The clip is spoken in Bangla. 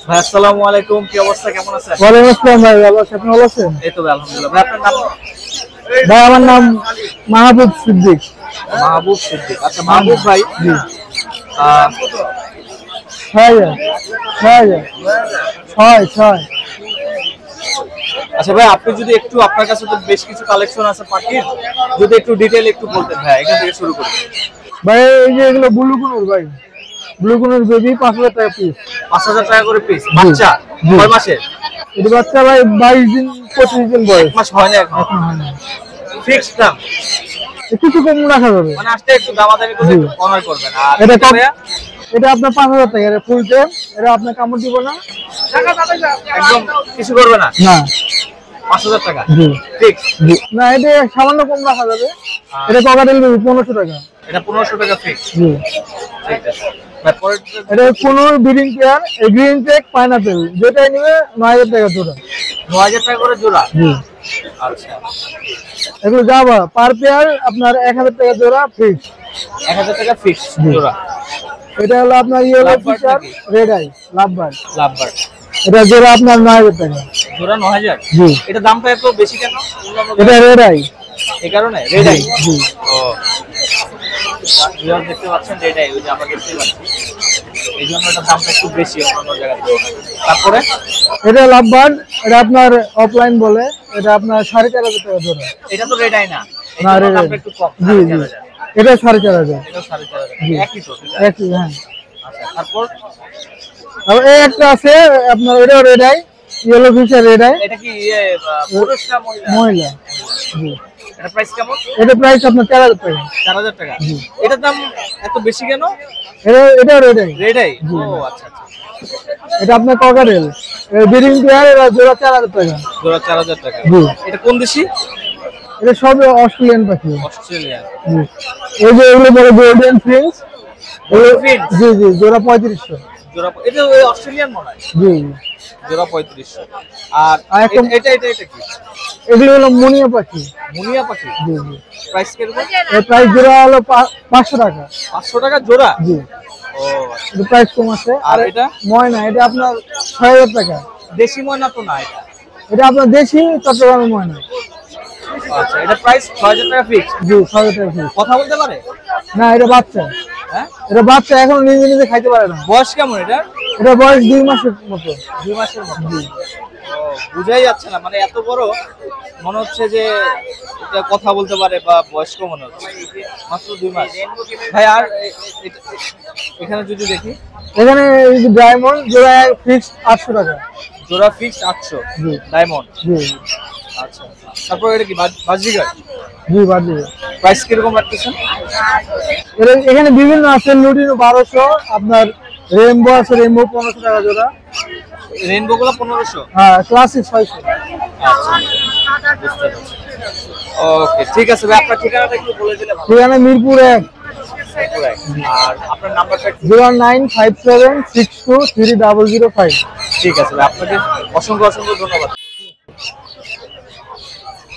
ভাই আসসালামু আলাইকুম, কি অবস্থা, কেমন আছেন? ওয়ালাইকুম আসসালাম ভাই, ভালো আছেন? আপনি ভালো আছেন? এই তো ভাই আলহামদুলিল্লাহ। ভাই আপনার নাম? ভাই আমার নাম মাহবুব সিদ্দিক। মাহবুব সিদ্দিক। আচ্ছা মাহবুব ভাই, জি। আহ, 6,000 6,000 আচ্ছা ভাই আপনি যদি একটু, আপনার কাছে তো বেশ কিছু কালেকশন আছে পাখির, যদি একটু ডিটেইল একটু বলতেন ভাই, এখান থেকে শুরু করি। ভাই এই যে এগুলো ব্লু কুনুর ভাই, ব্লু কুনুর বেবি 5,000 টাকা পিস। 5,000 টাকা করে পিস। বাচ্চা জি। কয় মাসের? এটা বাচ্চা ভাই 22 দিন 25 দিন বয়স। এক মাস হয় না এখন। ফিক্সড দাম কিছু কম রাখা যাবে। মানে আসতে একটু দামাদামি করে একটু অনার করবেন। আর এটা এটা ভাইয়া এটা আপনার 5,000 টাকা, এটা ফুল টেম, এটা আপনার কামড় দিব না, একদম কিছু করবে না। না 5,000 টাকা জি ফিক্স। জি না, এটা সামান্য কম রাখা যাবে। এটা ককাটেল বেবি 1500 টাকা। এটা 1500 টাকা ফিক্স। জি ঠিক আছে ভাই, পরের এটা কুনুর ব্রিডিং পেয়ার, এই গ্রিন চেক পাইনাপেল, যেটাই নেবে 9,000 টাকা জোড়া। 9000 টাকা করে জোড়া। জি আচ্ছা এগুলো যাবা পার পেয়ার আপনার 1,000 টাকা জোড়া ফিক্স। 1000 টাকা ফিক্স জোড়া। এটা হলো আপনার ইয়েলো Lovebird ফিচার নাকি? রেড আই লাভবার্ড, লাভবার্ড এটা জোড়া আপনার 9,000 টাকা। জোড়া 9000। জি এটা দামটা এত বেশি কেন? এটা রেড আই। এই কারণে রেড আই। জি ও ভিউয়ার দেখতে পাচ্ছেন রেড আই, ওই যে আমরা দেখতে পাচ্ছি, এই জন্য এটার দামটা একটু বেশি অন্যান্য জায়গা থেকে। তারপরে এটা লাভবার্ড, এটা আপনার অফলাইন বলে, এটা আপনার 4,500 টাকা জোড়া। এটা তো রেড আই না, এই না জন্য রেড আই, দামটা একটু কম। জি জি 4,500। এটা 4,500। এটা 4,500 জি। একই তো। একই হ্যাঁ। আচ্ছা তারপর আর এই একটা আছে আপনার, এটাও red eye, yellow feature red eye, এটা কি পুরুষ না মহিলা? মহিলা। জি এটা প্রাইস কেমন? এটা প্রাইস আপনার 4,000 টাকা। 4000 টাকা। এটার দাম এত বেশি কেন? এটা রেড আই। Red eye. ও আচ্ছা আচ্ছা। এটা আপনার ককাটেল ব্রিডিং পেয়ার, এটা জোড়া 4,000 টাকা। জোড়া 4000 টাকা। জি এটা কোন দেশি? এটা সব অস্ট্রেলিয়ান পাখি। অস্ট্রেলিয়ান। জি এই যে এগুলো বলে গোল্ডেন ফিন্স, ফিন্স? জি জি জোড়া 3500। জোড়া এটা ওই অস্ট্রেলিয়ান মনে হয়। জি জোড়া 3500। আর আর একটা- এটা কি? এগুলো হলো মুনিয়া পাখি। মুনিয়া পাখি। জি জি প্রাইস কিরকম? এর প্রাইস জোড়া হলো 500 টাকা। 500 টাকা জোড়া। জি ও আচ্ছা। এটা প্রাইস কম আছে। আর এটা ময়না, এটা আপনার 6,000 টাকা। দেশি ময়না তো না এটা? এটা আপনার দেশি চট্টগ্রামের ময়না। আচ্ছা এটা প্রাইস 6000 টাকা ফিক্স। জি 6,000 টাকা piece। কথা বলতে পারে? না এটা বাচ্চা, হ্যাঁ এটা বাচ্চা এখন নিজে নিজে খাইতে পারে না। বয়স কেমন এটা? এটা বয়স 2 মাসের মতো। 2 মাসের মতো। ও বুঝাই যাচ্ছে না, মানে এত বড় মনে হচ্ছে যে এটা কথা বলতে পারে বা বয়স্ক মনে হচ্ছে। মাত্র 2 মাস। ভাই আর এখানে যদি দেখি, এখানে এই যে ডায়মন্ড জোড়া ফিক্স 800 টাকা। জোড়া ফিক্স 800 জি ডায়মন্ড। জি আচ্ছা তারপর এটা কি বাজিগার? জি বাড়বে। প্রাইস কিরকম রাখতেছেন? এখানে বিভিন্ন আছে, লুটিনো 1200, আপনার রেইনবো আছে, রেইনবো 1500 টাকা জোড়া। রেইনবো গুলো 1500। হ্যাঁ ক্লাসিক 600। ওকে ঠিক আছে ভাই, আপনার ঠিকানাটা একটু বলে দিলে ভালো। সেখানে মিরপুর 1। আর আপনার নাম্বারটা একটু। 0957623005। ঠিক আছে ভাই, আপনাকে অসংখ্য অসংখ্য ধন্যবাদ।